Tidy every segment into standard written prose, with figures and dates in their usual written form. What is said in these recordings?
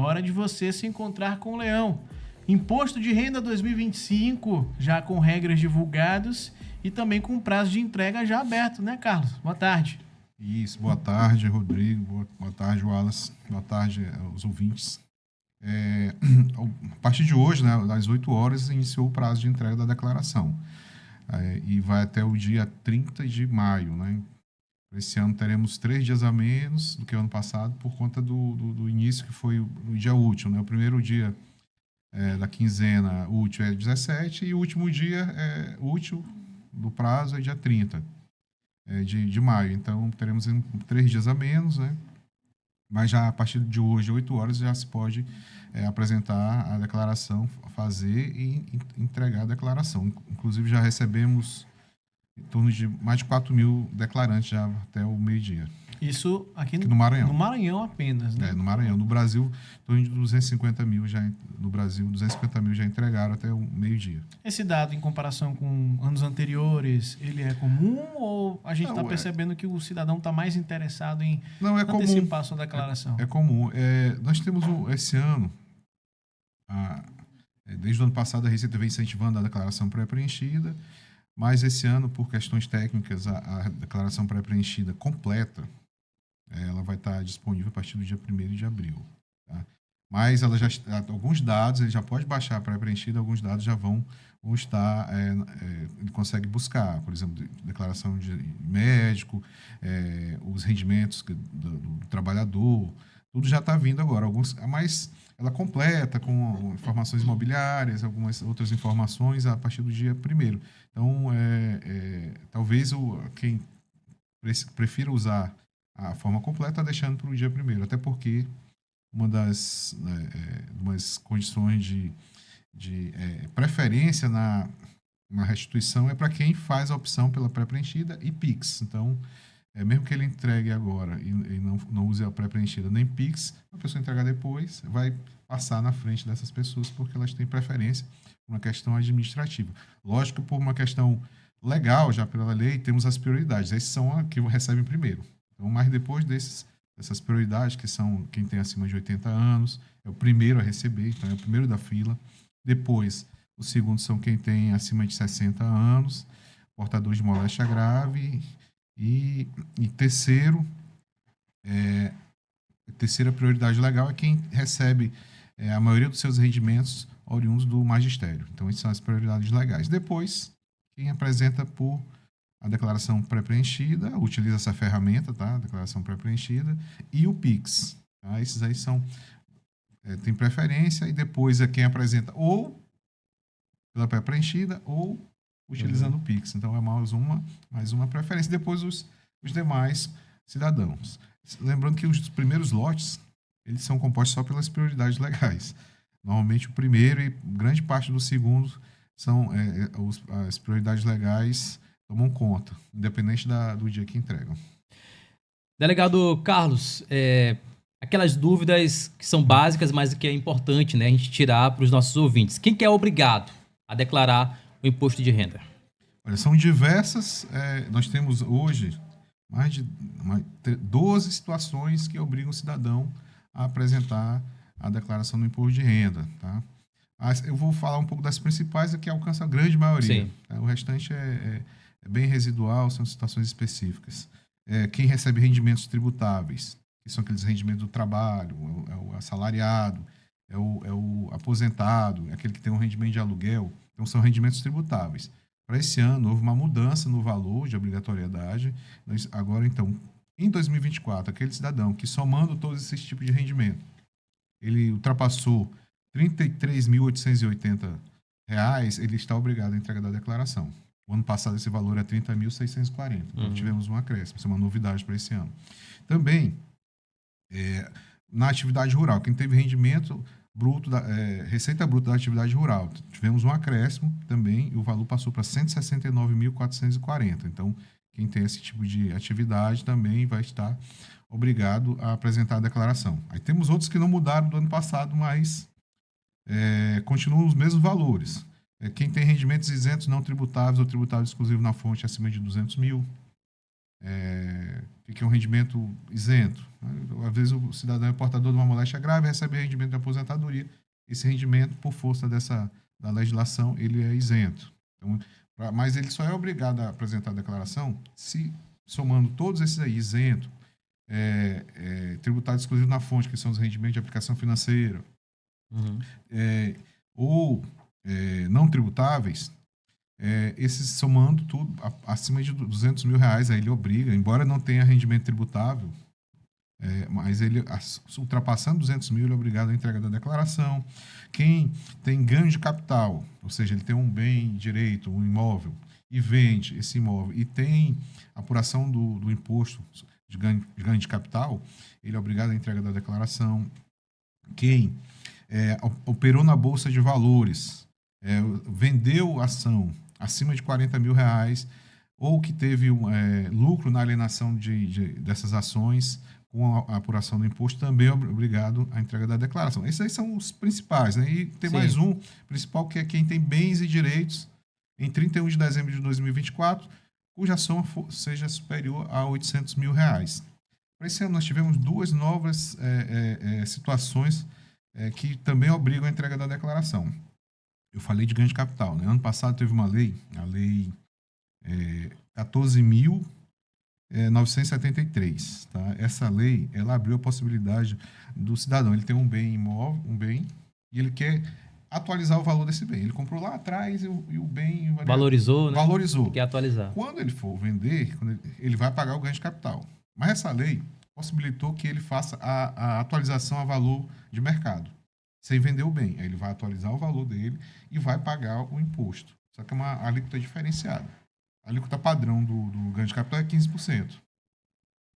hora de você se encontrar com o leão. Imposto de Renda 2025, já com regras divulgadas e também com prazo de entrega já aberto, né, Carlos? Boa tarde. Isso, boa tarde, Rodrigo, boa tarde, Wallace, boa tarde aos ouvintes. A partir de hoje, né, às 8 horas, iniciou o prazo de entrega da declaração. E vai até o dia 30 de maio, né? Esse ano teremos 3 dias a menos do que o ano passado por conta do início, que foi o dia útil, né? O primeiro dia da quinzena útil é 17 e o último dia útil do prazo é dia 30 de maio. Então, teremos 3 dias a menos, né? Mas já a partir de hoje, 8 horas, já se pode apresentar a declaração, fazer e entregar a declaração. Inclusive, já recebemos em torno de mais de 4 mil declarantes já até o meio-dia. Isso aqui no Maranhão. No Maranhão apenas, né? No Maranhão. No Brasil, em torno de 250 mil já, no Brasil, 250 mil já entregaram até o meio-dia. Esse dado, em comparação com anos anteriores, ele é comum ou a gente está percebendo que o cidadão está mais interessado em antecipar a sua declaração? É comum. Nós temos esse ano, desde o ano passado, a Receita vem incentivando a declaração pré-preenchida, mas esse ano, por questões técnicas, a declaração pré-preenchida completa, ela vai estar disponível a partir do dia 1º de abril. Tá? Mas ela alguns dados, ele já pode baixar pré-preenchida, alguns dados já vão estar, ele consegue buscar, por exemplo, declaração de médico, os rendimentos do trabalhador, tudo já está vindo agora. Mas ela completa com informações imobiliárias, algumas outras informações a partir do dia 1º. Então, talvez quem prefira usar a forma completa está deixando para o dia 1º, até porque uma das umas condições de preferência na restituição é para quem faz a opção pela pré-preenchida e PIX. Então, mesmo que ele entregue agora e não use a pré-preenchida nem PIX, a pessoa entregar depois vai passar na frente dessas pessoas porque elas têm preferência por uma questão administrativa. Lógico que por uma questão legal, já pela lei, temos as prioridades. Esses são a que recebem primeiro. Então, mas depois dessas prioridades, que são quem tem acima de 80 anos, é o primeiro a receber, então é o primeiro da fila. Depois, o segundo são quem tem acima de 60 anos, portadores de moléstia grave. E terceira prioridade legal é quem recebe a maioria dos seus rendimentos oriundos do magistério. Então, essas são as prioridades legais. Depois, quem apresenta por a declaração pré-preenchida, utiliza essa ferramenta, tá? A declaração pré-preenchida, e o PIX. Tá? Esses aí tem preferência, e depois é quem apresenta ou pela pré-preenchida ou utilizando o PIX. Então, é mais uma preferência. Depois, os demais cidadãos. Lembrando que os primeiros lotes, eles são compostos só pelas prioridades legais. Normalmente, o primeiro e grande parte do segundo são as prioridades legais tomam conta, independente do dia que entregam. Delegado Carlos, aquelas dúvidas que são básicas, mas que é importante, né, a gente tirar para os nossos ouvintes. Quem que é obrigado a declarar o imposto de renda? Olha, são diversas. Nós temos hoje mais de 12 situações que obrigam o cidadão a apresentar a declaração do imposto de renda. Tá? Eu vou falar um pouco das principais, que alcançam a grande maioria. Tá? O restante é bem residual, são situações específicas. Quem recebe rendimentos tributáveis, que são aqueles rendimentos do trabalho, é o assalariado, é o aposentado, é aquele que tem um rendimento de aluguel. Então, são rendimentos tributáveis. Para esse ano, houve uma mudança no valor de obrigatoriedade. Agora, então, em 2024, aquele cidadão que, somando todos esses tipos de rendimento, ele ultrapassou R$ 33.880, ele está obrigado a entregar da declaração. O ano passado, esse valor é R$ 30.640. Então, tivemos um acréscimo. Isso é uma novidade para esse ano. Também, na atividade rural, quem teve rendimento bruto, receita bruta da atividade rural, tivemos um acréscimo também e o valor passou para R$ 169.440. Então, quem tem esse tipo de atividade também vai estar obrigado a apresentar a declaração. Aí temos outros que não mudaram do ano passado, mas continuam os mesmos valores. Quem tem rendimentos isentos não tributáveis ou tributáveis exclusivos na fonte acima de 200 mil. O que é um rendimento isento? Às vezes o cidadão é portador de uma moléstia grave, recebe rendimento de aposentadoria. Esse rendimento, por força da legislação, ele é isento. Então, mas ele só é obrigado a apresentar a declaração se, somando todos esses aí, isento, tributado exclusivo na fonte, que são os rendimentos de aplicação financeira, Uhum. ou não tributáveis, esses somando tudo, acima de R$ 200 mil, aí ele obriga, embora não tenha rendimento tributável, mas ele, ultrapassando 200 mil, ele é obrigado à entrega da declaração. Quem tem ganho de capital, ou seja, ele tem um bem direito, um imóvel, e vende esse imóvel, e tem apuração do imposto de ganho de capital, ele é obrigado à entrega da declaração. Quem operou na Bolsa de Valores, vendeu ação acima de R$ 40 mil, ou que teve lucro na alienação dessas ações, com a apuração do imposto, também é obrigado à entrega da declaração. Esses aí são os principais, né? E tem mais um principal, que é quem tem bens e direitos em 31 de dezembro de 2024, cuja soma seja superior a R$ 800 mil. Para esse ano, nós tivemos duas novas situações que também obrigam a entrega da declaração. Eu falei de ganho de capital, né? Ano passado teve uma lei, a Lei 14.973. Tá? Essa lei, ela abriu a possibilidade do cidadão, ele tem um bem imóvel, e ele quer atualizar o valor desse bem. Ele comprou lá atrás e o bem... Valorizou, né? Valorizou. Quer atualizar. Quando ele for vender, ele vai pagar o ganho de capital. Mas essa lei possibilitou que ele faça a atualização a valor de mercado, sem vender o bem. Aí ele vai atualizar o valor dele e vai pagar o imposto. Só que é uma alíquota diferenciada. A alíquota padrão do ganho de capital é 15%.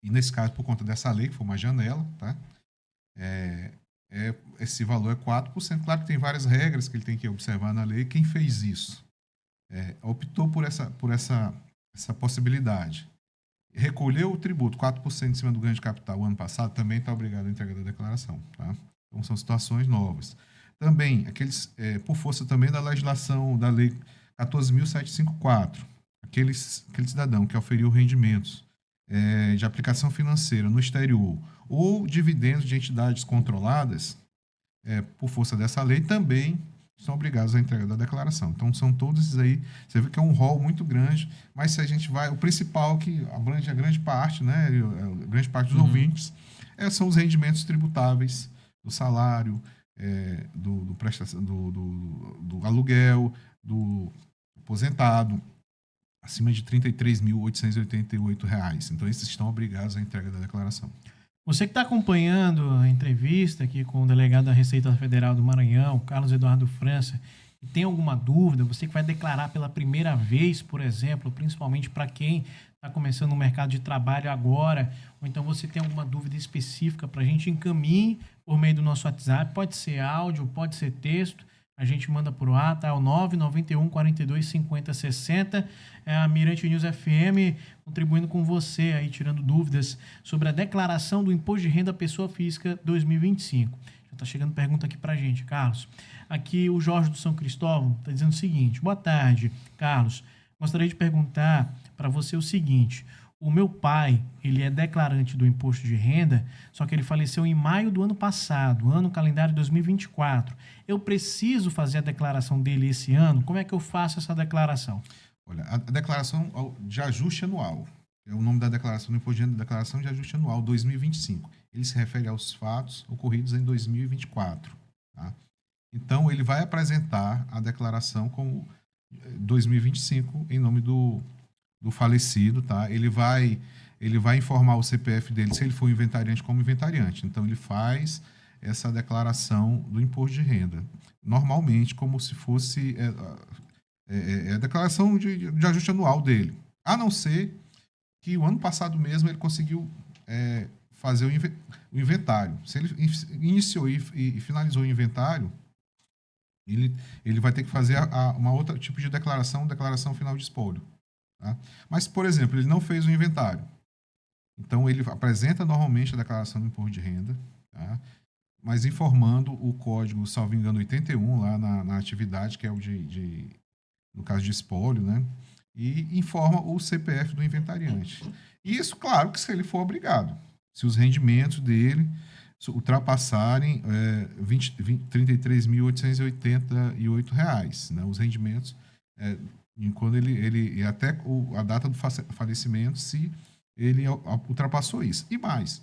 E nesse caso, por conta dessa lei, que foi uma janela, tá? Esse valor é 4%. Claro que tem várias regras que ele tem que observar na lei. Quem fez isso optou por essa possibilidade. Recolheu o tributo, 4% em cima do ganho de capital o ano passado, também está obrigado a entregar da declaração. Tá? Então, são situações novas. Também, por força também da legislação da Lei 14.754, aquele cidadão que oferiu rendimentos de aplicação financeira no exterior ou dividendos de entidades controladas, por força dessa lei, também são obrigados à entrega da declaração. Então, são todos esses aí. Você vê que é um rol muito grande, mas se a gente vai... O principal que abrange a grande parte, né? A grande parte dos ouvintes, são os rendimentos tributáveis do salário, do aluguel, do aposentado, acima de R$ 33.888. Então, esses estão obrigados à entrega da declaração. Você que está acompanhando a entrevista aqui com o delegado da Receita Federal do Maranhão, Carlos Eduardo França, e tem alguma dúvida, você que vai declarar pela primeira vez, por exemplo, principalmente para quem está começando no mercado de trabalho agora, ou então você tem alguma dúvida específica para a gente, encaminhe por meio do nosso WhatsApp, pode ser áudio, pode ser texto, a gente manda por lá, tá? É o 991 42 50 60. É a Mirante News FM contribuindo com você aí, tirando dúvidas sobre a declaração do Imposto de Renda Pessoa Física 2025. Já tá chegando pergunta aqui pra gente, Carlos. Aqui o Jorge do São Cristóvão tá dizendo o seguinte: boa tarde, Carlos. Gostaria de perguntar para você o seguinte: o meu pai, ele é declarante do imposto de renda, só que ele faleceu em maio do ano passado, ano calendário 2024. Eu preciso fazer a declaração dele esse ano? Como é que eu faço essa declaração? Olha, a declaração de ajuste anual, é o nome da declaração do imposto de renda, declaração de ajuste anual 2025. Ele se refere aos fatos ocorridos em 2024. Tá? Então, ele vai apresentar a declaração como 2025 em nome do falecido, tá? Ele vai informar o CPF dele, se ele for inventariante, como inventariante. Então, ele faz essa declaração do imposto de renda, normalmente como se fosse a declaração de ajuste anual dele. A não ser que o ano passado mesmo ele conseguiu fazer o inventário. Se ele iniciou e finalizou o inventário, ele vai ter que fazer uma outra tipo de declaração final de espólio. Tá? Mas, por exemplo, ele não fez o inventário. Então, ele apresenta normalmente a declaração do imposto de renda, tá? Mas informando o código, salvo engano, 81, lá na atividade, que é o no caso de espólio, né? e informa o CPF do inventariante. E isso, claro, que se ele for obrigado. Se os rendimentos dele ultrapassarem R$ 33.888, né? Os rendimentos, quando e até a data do falecimento, se ele ultrapassou isso. E mais,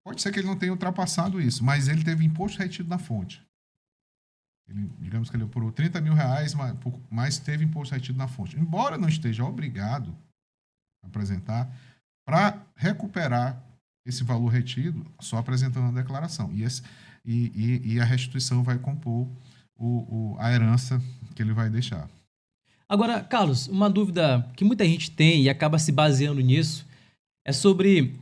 pode ser que ele não tenha ultrapassado isso, mas ele teve imposto retido na fonte. Digamos que ele apurou R$ 30 mil, mas teve imposto retido na fonte. Embora não esteja obrigado a apresentar, para recuperar esse valor retido, só apresentando a declaração. E a restituição vai compor a herança que ele vai deixar. Agora, Carlos, uma dúvida que muita gente tem e acaba se baseando nisso é sobre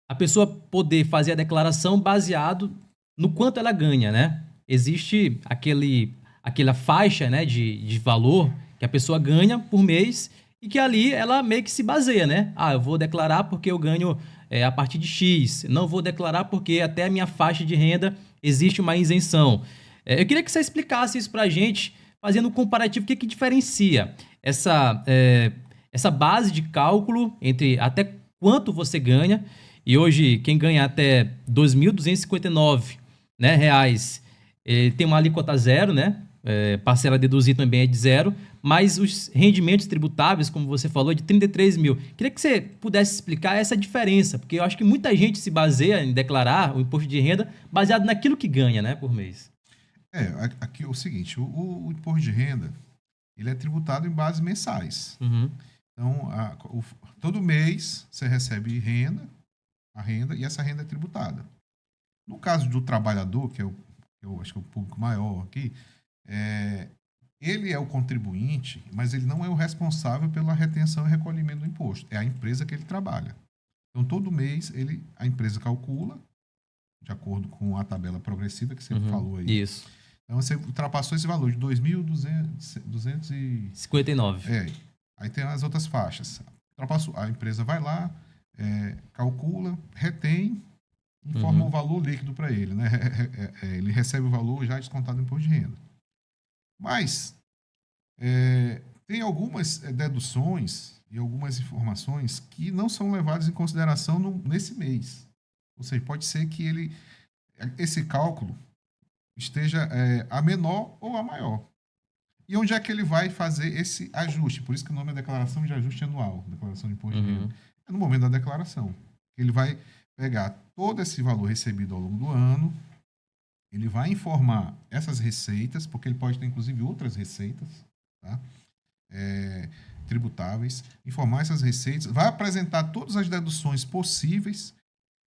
a pessoa poder fazer a declaração baseado no quanto ela ganha, né? Existe aquela faixa, né, de valor que a pessoa ganha por mês e que ali ela meio que se baseia, né? Ah, eu vou declarar porque eu ganho a partir de X. Não vou declarar porque até a minha faixa de renda existe uma isenção. Eu queria que você explicasse isso pra gente, fazendo um comparativo, o que diferencia essa base de cálculo entre até quanto você ganha, e hoje quem ganha até R$ 2.259, né, reais, tem uma alíquota zero, né? Parcela a deduzir também é de zero, mas os rendimentos tributáveis, como você falou, de 33 mil. Queria que você pudesse explicar essa diferença, porque eu acho que muita gente se baseia em declarar o imposto de renda baseado naquilo que ganha, né, por mês. Aqui é o seguinte, o imposto de renda, ele é tributado em bases mensais. Uhum. Então, todo mês você recebe a renda, e essa renda é tributada. No caso do trabalhador, que eu acho que é o público maior aqui, ele é o contribuinte, mas ele não é o responsável pela retenção e recolhimento do imposto. É a empresa que ele trabalha. Então, todo mês, a empresa calcula, de acordo com a tabela progressiva que você falou aí. Isso. Então, você ultrapassou esse valor de 2.259. Aí tem as outras faixas. Ultrapassou, a empresa vai lá, calcula, retém, informa o valor líquido para ele, né? Ele recebe o valor já descontado do imposto de renda. Mas tem algumas deduções e algumas informações que não são levadas em consideração nesse mês. Ou seja, pode ser que esse cálculo esteja a menor ou a maior. E onde é que ele vai fazer esse ajuste? Por isso que o nome é declaração de ajuste anual, declaração de imposto de renda. É no momento da declaração. Ele vai pegar todo esse valor recebido ao longo do ano, ele vai informar essas receitas, porque ele pode ter inclusive outras receitas, tá? Tributáveis, informar essas receitas, vai apresentar todas as deduções possíveis,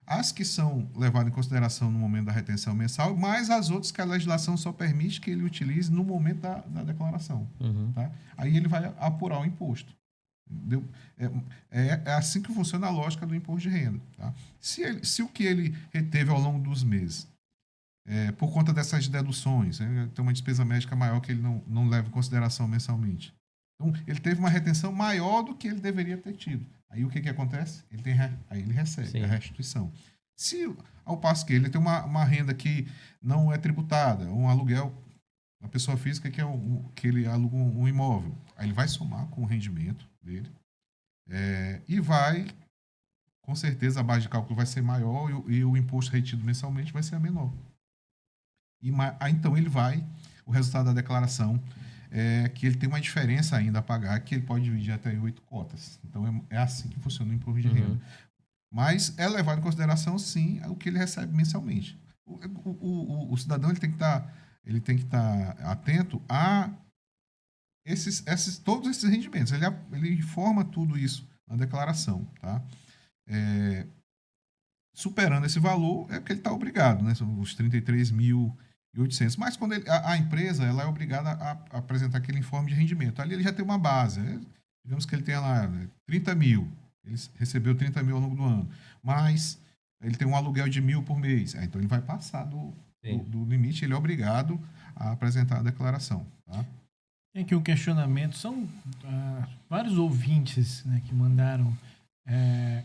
as que são levadas em consideração no momento da retenção mensal, mais as outras que a legislação só permite que ele utilize no momento da declaração. Tá? Aí ele vai apurar o imposto. É assim que funciona a lógica do imposto de renda. Tá? Se o que ele reteve ao longo dos meses, por conta dessas deduções, tem uma despesa médica maior que ele não leva em consideração mensalmente. Então, ele teve uma retenção maior do que ele deveria ter tido. Aí o que acontece? Aí ele recebe a restituição. Se, ao passo que ele tem uma renda que não é tributada, um aluguel, uma pessoa física que ele aluga um imóvel, aí ele vai somar com o rendimento dele e vai, com certeza, a base de cálculo vai ser maior e o imposto retido mensalmente vai ser menor. Então, o resultado da declaração que ele tem uma diferença ainda a pagar, que ele pode dividir até em 8 cotas. Então, é assim que funciona o imposto de renda. Mas é levado em consideração, sim, o que ele recebe mensalmente. O cidadão ele tem que estar atento a todos esses rendimentos. Ele informa tudo isso na declaração. Tá? Superando esse valor, é porque ele está obrigado, né? São os 33.800. Mas quando a empresa ela é obrigada a apresentar aquele informe de rendimento, ali ele já tem uma base. Digamos que ele tenha lá 30 mil, ele recebeu 30 mil ao longo do ano, mas ele tem um aluguel de 1.000 por mês. Então ele vai passar do limite, ele é obrigado a apresentar a declaração. Tá? Tem aqui um questionamento, são vários ouvintes, né, que mandaram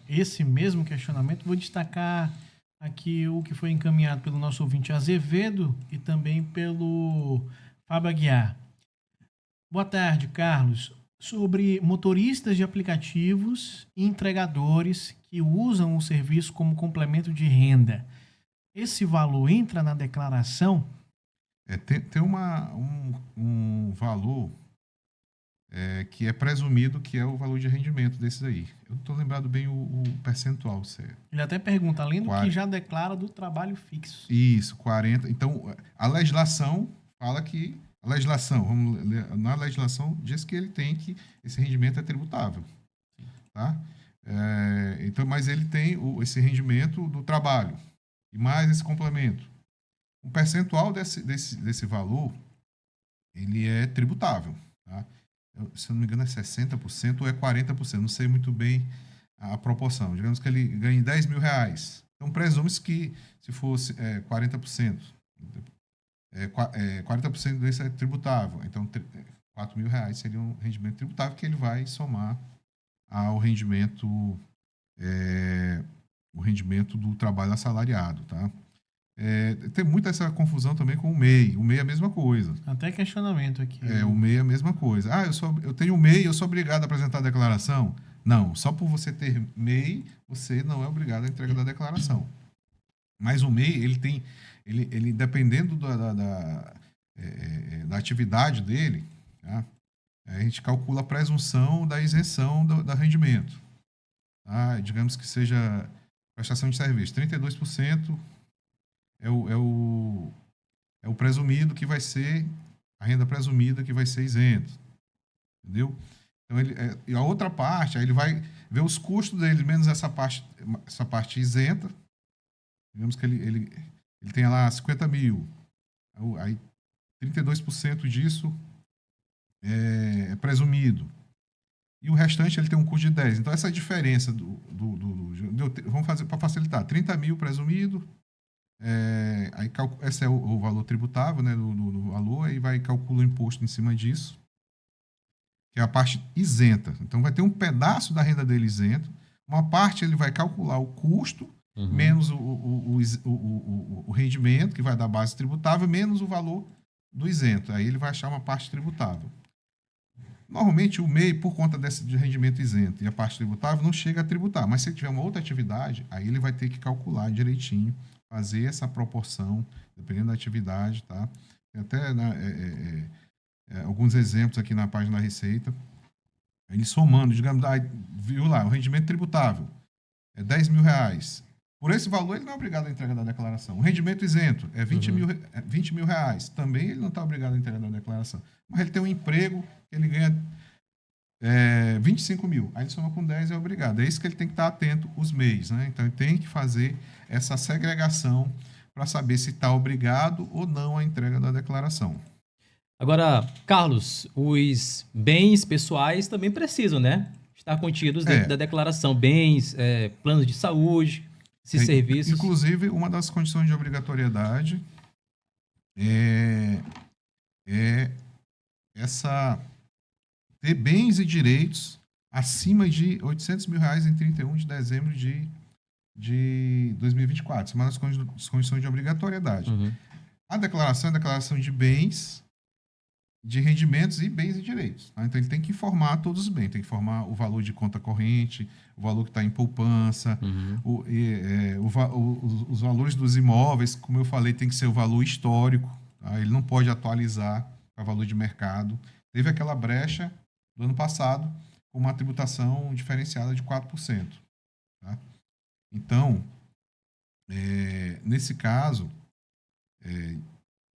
esse mesmo questionamento. Vou destacar aqui o que foi encaminhado pelo nosso ouvinte Azevedo e também pelo Fábio Aguiar. Boa tarde, Carlos. sobre motoristas de aplicativos e entregadores que usam o serviço como complemento de renda. Esse valor entra na declaração? Tem um valor que é presumido que é o valor de rendimento desses aí. Eu não estou lembrado bem o percentual, certo? Ele até pergunta, além do que Quar- já declara do trabalho fixo. Isso, 40. Então, a legislação fala que. A legislação, na legislação, diz que ele tem que. Esse rendimento é tributável. Tá? Então, mas ele tem esse rendimento do trabalho. E mais esse complemento. O percentual desse valor, ele é tributável. Tá? Se eu não me engano, é 60% ou é 40%. Não sei muito bem a proporção. Digamos que ele ganhe 10 mil reais. Então, presume-se que se fosse 40%, 40% desse é tributável. Então, 4 mil reais seria um rendimento tributável que ele vai somar ao rendimento, o rendimento do trabalho assalariado. Tá? Tem muita essa confusão também com o MEI. O MEI é a mesma coisa. Até questionamento aqui. O MEI é a mesma coisa. Eu tenho MEI, eu sou obrigado a apresentar a declaração? Não, só por você ter MEI, você não é obrigado à entrega da declaração. Mas o MEI, ele dependendo da atividade dele, tá? A gente calcula a presunção da isenção do rendimento. Tá? Digamos que seja prestação de serviço. 32% é o presumido que vai ser, a renda presumida que vai ser isento. Entendeu? Então, e a outra parte, aí ele vai ver os custos dele, menos essa parte isenta. Digamos que ele tem lá 50 mil. Aí 32% disso é presumido. E o restante ele tem um custo de 10. Então, essa diferença vamos fazer para facilitar. 30 mil presumido. Aí esse é o valor tributável, né, do valor, aí vai calcular o imposto em cima disso, que é a parte isenta. Então vai ter um pedaço da renda dele isento, uma parte ele vai calcular o custo, menos o rendimento, que vai dar base tributável, menos o valor do isento. Aí ele vai achar uma parte tributável. Normalmente o MEI, por conta de rendimento isento e a parte tributável, não chega a tributar, mas se ele tiver uma outra atividade, aí ele vai ter que calcular direitinho, fazer essa proporção, dependendo da atividade, tá? Tem até alguns exemplos aqui na página da Receita. Ele somando, digamos, viu lá, o rendimento tributável é 10 mil reais. Por esse valor, ele não é obrigado a entrega da declaração. O rendimento isento é 20 mil reais. Também ele não está obrigado a entrega da declaração. Mas ele tem um emprego que ele ganha 25 mil. Aí ele soma com 10 e é obrigado. É isso que ele tem que estar atento os MEIs. Né? Então, ele tem que fazer essa segregação para saber se está obrigado ou não à entrega da declaração. Agora, Carlos, os bens pessoais também precisam, né? Estar contidos dentro da declaração. Bens, planos de saúde, esses serviços. Inclusive, uma das condições de obrigatoriedade é ter bens e direitos acima de 800 mil reais em 31 de dezembro de 2024. Isso é uma das condições de obrigatoriedade. A declaração é a declaração de bens, de rendimentos e bens e direitos. Tá? Então, ele tem que informar todos os bens. Tem que informar o valor de conta corrente, o valor que está em poupança, os valores dos imóveis, como eu falei, tem que ser o valor histórico. Tá? Ele não pode atualizar para valor de mercado. Teve aquela brecha do ano passado com uma tributação diferenciada de 4%. Tá? Então, nesse caso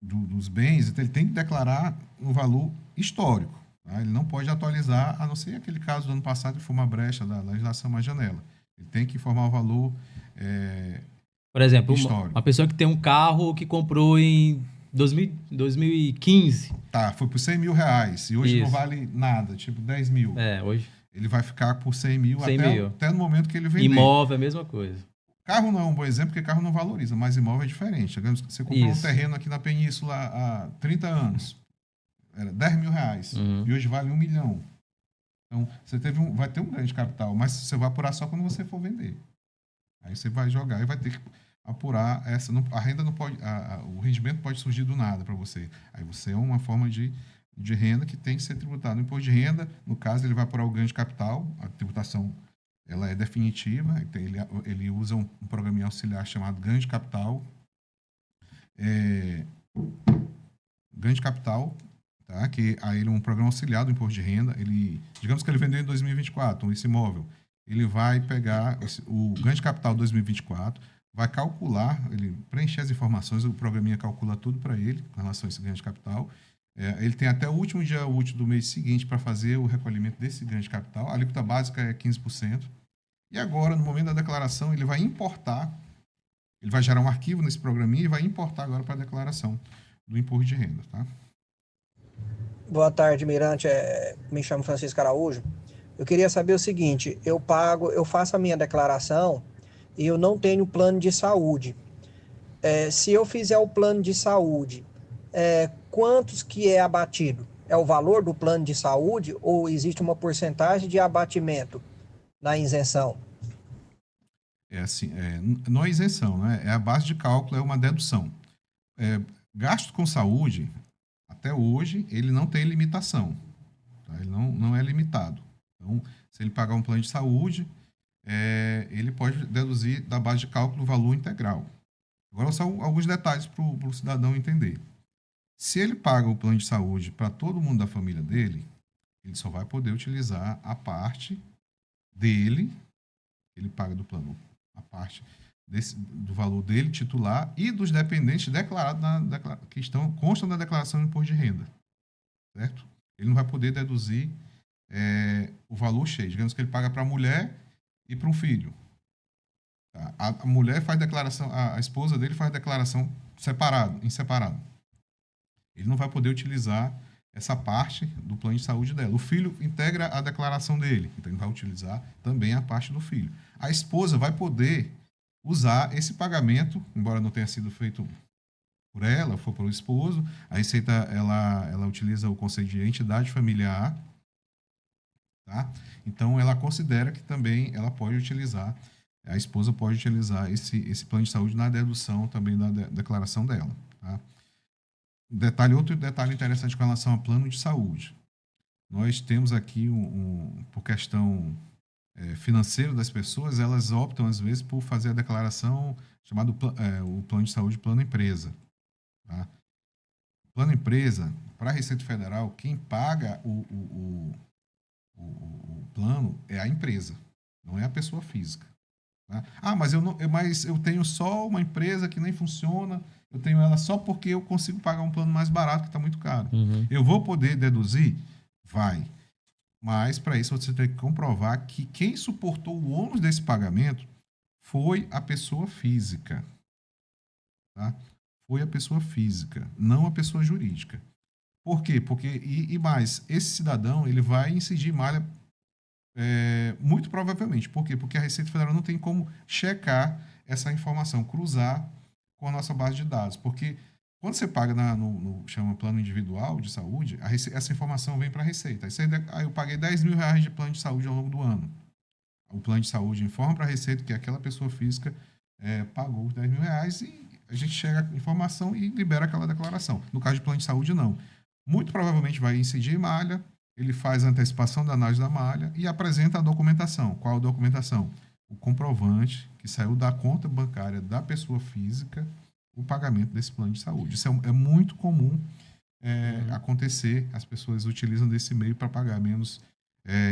dos bens, ele tem que declarar um valor histórico. Tá? Ele não pode atualizar, a não ser aquele caso do ano passado que foi uma brecha da legislação, uma janela. Ele tem que informar o valor por exemplo, histórico. uma pessoa que tem um carro que comprou em 2015. Tá, foi por 100 mil reais e hoje Isso. não vale nada, tipo 10 mil. Hoje. Ele vai ficar por 100 mil, 100 até, mil. até no momento que ele vender. Imóvel é a mesma coisa. Carro não é um bom exemplo, porque carro não valoriza, mas imóvel é diferente. Você comprou um terreno aqui na Península há 30 anos, era 10 mil reais, e hoje vale 1 milhão. Então, você vai ter um grande capital, mas você vai apurar só quando você for vender. Aí você vai jogar e vai ter que apurar a renda não pode, o rendimento pode surgir do nada para você. Aí você é uma forma de de renda que tem que ser tributado. O imposto de renda, no caso, ele vai para o ganho de capital, a tributação ela é definitiva, então ele usa um programa auxiliar chamado ganho de capital. Ganho de capital, tá? Que aí ele é um programa auxiliar do imposto de renda. Digamos que ele vendeu em 2024 esse imóvel. Ele vai pegar o ganho de capital 2024, vai calcular, ele preencher as informações, o programinha calcula tudo para ele com relação a esse ganho de capital. Ele tem até o último dia útil do mês seguinte para fazer o recolhimento desse ganho de capital. A alíquota básica é 15%. E agora, no momento da declaração, ele vai importar, ele vai gerar um arquivo nesse programinha e vai importar agora para a declaração do imposto de renda, tá? Boa tarde, Mirante. Me chamo Francisco Araújo. Eu queria saber o seguinte: eu faço a minha declaração e eu não tenho plano de saúde. Se eu fizer o plano de saúde, quantos que é abatido? É o valor do plano de saúde ou existe uma porcentagem de abatimento na isenção? Não é isenção, né? A base de cálculo, é uma dedução. Gasto com saúde, até hoje, ele não tem limitação. Tá? Ele não é limitado. Então, se ele pagar um plano de saúde, ele pode deduzir da base de cálculo o valor integral. Agora, são alguns detalhes para o cidadão entender. Se ele paga o plano de saúde para todo mundo da família dele, ele só vai poder utilizar a parte dele, ele paga do plano, a parte do valor dele titular e dos dependentes declarados que constam na declaração de imposto de renda, certo? Ele não vai poder deduzir o valor cheio. Digamos que ele paga para a mulher e para um filho. Tá? A mulher faz declaração, a esposa dele faz declaração em separado. Ele não vai poder utilizar essa parte do plano de saúde dela. O filho integra a declaração dele, então ele vai utilizar também a parte do filho. A esposa vai poder usar esse pagamento, embora não tenha sido feito por ela, for pelo esposo. A Receita ela utiliza o conceito de entidade familiar, tá? Então ela considera que também ela pode utilizar, a esposa pode utilizar esse plano de saúde na dedução também da declaração dela, tá? Outro detalhe interessante com relação ao plano de saúde. Nós temos aqui, por questão financeira das pessoas, elas optam, às vezes, por fazer a declaração chamada o plano de saúde, plano empresa. Tá? Plano empresa, para a Receita Federal, quem paga o plano é a empresa, não é a pessoa física. Tá? Mas eu tenho só uma empresa que nem funciona, eu tenho ela só porque eu consigo pagar um plano mais barato que está muito caro. Uhum. Eu vou poder deduzir? Vai. Mas, para isso, você tem que comprovar que quem suportou o ônus desse pagamento foi a pessoa física. Tá? Foi a pessoa física, não a pessoa jurídica. Por quê? Porque, mais, esse cidadão ele vai incidir malha muito provavelmente. Por quê? Porque a Receita Federal não tem como checar essa informação, cruzar com a nossa base de dados. Porque quando você paga chama plano individual de saúde, essa informação vem para a Receita. Aí eu paguei R$10.000 de plano de saúde ao longo do ano. O plano de saúde informa para a Receita que aquela pessoa física pagou os R$10.000 e a gente chega a informação e libera aquela declaração. No caso de plano de saúde, não. Muito provavelmente vai incidir malha, ele faz a antecipação da análise da malha e apresenta a documentação. Qual a documentação? O comprovante que saiu da conta bancária da pessoa física o pagamento desse plano de saúde. Isso é muito comum acontecer, as pessoas utilizam desse meio para pagar menos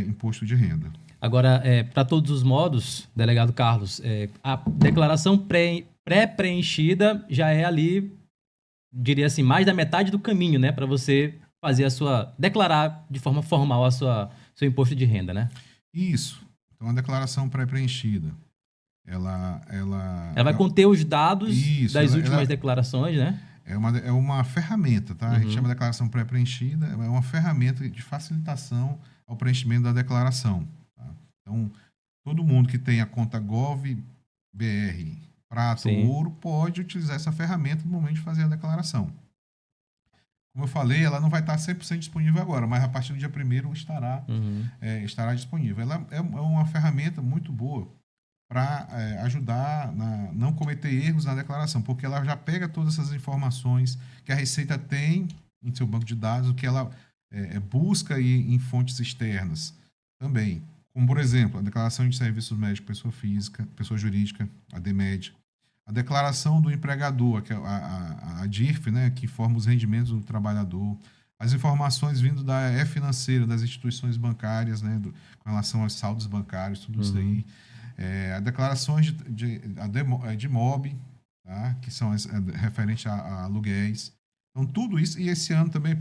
imposto de renda. Agora, para todos os modos, delegado Carlos, a declaração pré-preenchida já é ali, diria assim, mais da metade do caminho, né? Para você fazer declarar de forma formal seu imposto de renda, né? Isso. Então, a declaração pré-preenchida, ela vai conter os dados das últimas declarações, né? É uma ferramenta, tá? A gente chama de declaração pré-preenchida, é uma ferramenta de facilitação ao preenchimento da declaração. Tá? Então, todo mundo que tem a conta Gov.br, prata ou ouro, pode utilizar essa ferramenta no momento de fazer a declaração. Como eu falei, ela não vai estar 100% disponível agora, mas a partir do dia 1º estará disponível. Ela é uma ferramenta muito boa para ajudar a não cometer erros na declaração, porque ela já pega todas essas informações que a Receita tem em seu banco de dados, o que ela busca em fontes externas também. Como, por exemplo, a declaração de serviços médicos pessoa física, pessoa jurídica, a DMED. A declaração do empregador, que é a DIRF, né, que informa os rendimentos do trabalhador. As informações vindo da financeira, das instituições bancárias, né, com relação aos saldos bancários, tudo isso aí. A declarações de MOB, tá, que são referentes a aluguéis. Então, tudo isso. E esse ano também,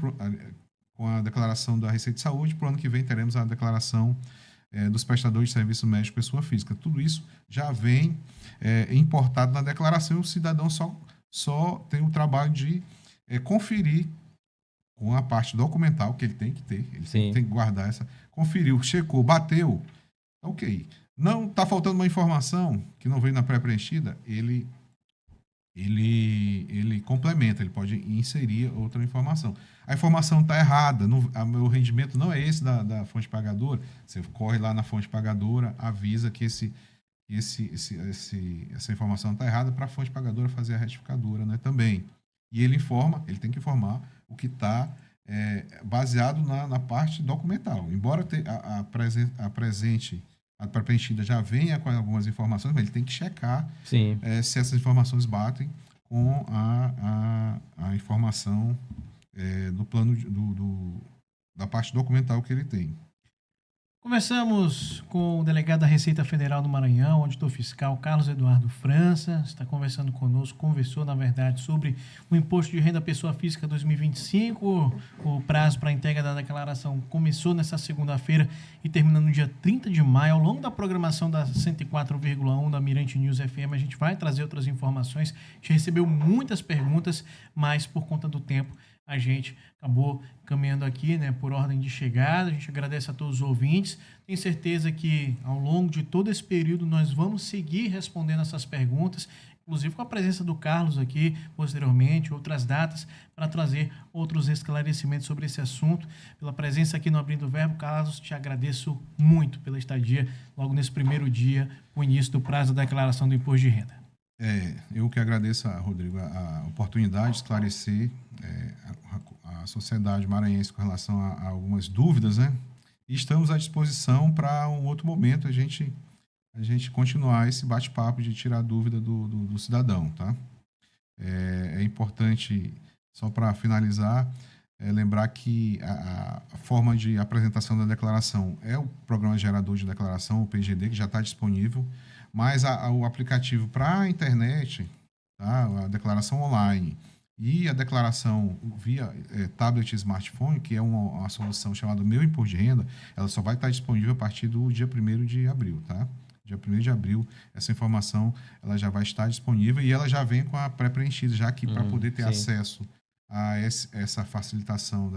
com a declaração da Receita de Saúde, para o ano que vem teremos a declaração dos prestadores de serviço médico pessoa física. Tudo isso já vem importado na declaração e o cidadão só tem o trabalho de conferir com a parte documental que ele tem que ter. Ele tem que guardar essa. Conferiu, checou, bateu. Ok. Não está faltando uma informação que não veio na pré-preenchida, ele complementa, ele pode inserir outra informação. A informação está errada, o meu rendimento não é esse da fonte pagadora, você corre lá na fonte pagadora, avisa que essa informação está errada para a fonte pagadora fazer a retificadora, né, também. E ele tem que informar o que está baseado na parte documental. Embora a pré-preenchida já venha com algumas informações, mas ele tem que checar se essas informações batem com a informação do plano da parte documental que ele tem. Conversamos com o delegado da Receita Federal do Maranhão, auditor fiscal Carlos Eduardo França, está conversando conosco, conversou, na verdade, sobre o Imposto de Renda Pessoa Física 2025. O prazo para a entrega da declaração começou nesta segunda-feira e termina no dia 30 de maio. Ao longo da programação da 104,1 da Mirante News FM, a gente vai trazer outras informações. A gente recebeu muitas perguntas, mas por conta do tempo, a gente acabou caminhando aqui, né, por ordem de chegada. A gente agradece a todos os ouvintes. Tenho certeza que ao longo de todo esse período nós vamos seguir respondendo essas perguntas, inclusive com a presença do Carlos aqui posteriormente, outras datas, para trazer outros esclarecimentos sobre esse assunto. Pela presença aqui no Abrindo o Verbo, Carlos, te agradeço muito pela estadia logo nesse primeiro dia, o início do prazo da declaração do imposto de renda. Eu que agradeço, Rodrigo, a oportunidade de esclarecer a sociedade maranhense com relação a algumas dúvidas, né? E estamos à disposição para um outro momento a gente continuar esse bate-papo de tirar dúvida do cidadão, tá? É importante, só para finalizar, lembrar que a forma de apresentação da declaração é o Programa Gerador de Declaração, o PGD, que já está disponível, mas o aplicativo para a internet, tá? A declaração online e a declaração via tablet e smartphone, que é uma solução chamada Meu Imposto de Renda, ela só vai estar disponível a partir do dia 1º de abril, tá? Dia 1º de abril, essa informação ela já vai estar disponível e ela já vem com a pré-preenchida, já que para poder ter acesso a essa facilitação